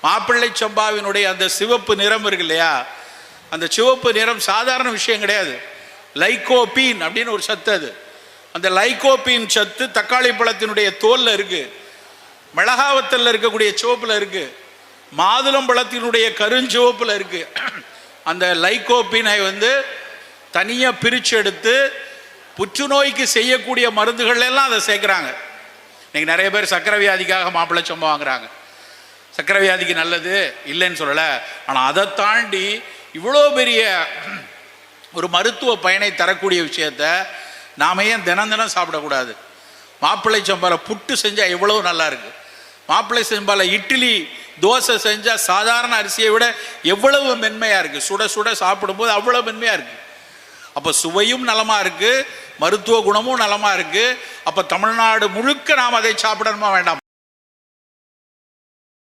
மாப்பிள்ளை சம்பாவினுடைய அந்த சிவப்பு நிறம் இருக்கு இல்லையா, அந்த சிவப்பு நிறம் சாதாரண விஷயம் கிடையாது. லைகோபீன் அப்படின்னு ஒரு சத்து. அது அந்த லைகோபீன் சத்து தக்காளி பழத்தினுடைய தோல்ல இருக்கு, மிளகாவத்தல்ல இருக்கக்கூடிய சிவப்புல இருக்கு, மாதுளம்பழத்தினுடைய கருஞ்சிவப்புல இருக்கு. அந்த லைகோபீனை தனியாக பிரித்து எடுத்து புற்றுநோய்க்கு செய்யக்கூடிய மருந்துகள் எல்லாம் அதை சேர்க்குறாங்க. இன்னைக்கு நிறைய பேர் சர்க்கரை வியாதிக்காக மாப்பிள்ளை சம்பா வாங்குறாங்க. சர்க்கரை வியாதிக்கு நல்லது இல்லைன்னு சொல்லலை, ஆனால் அதை தாண்டி இவ்வளோ பெரிய ஒரு மருத்துவ பயனை தரக்கூடிய விஷயத்த நாம ஏன் தினம் தினம் சாப்பிடக்கூடாது? மாப்பிள்ளை சம்பாவில் புட்டு செஞ்சால் எவ்வளோ நல்லா இருக்கு, மாப்பிள்ளை சம்பாவில் இட்லி தோசை செஞ்சால் சாதாரண அரிசியை விட எவ்வளவு மென்மையாக இருக்குது, சுட சுட சாப்பிடும்போது அவ்வளோ மென்மையாக இருக்குது. அப்போ சுவையும் நலமாக இருக்குது, மருத்துவ குணமும் நலமாக இருக்குது. அப்போ தமிழ்நாடு முழுக்க நாம் அதை சாப்பிடணுமா வேண்டாம்?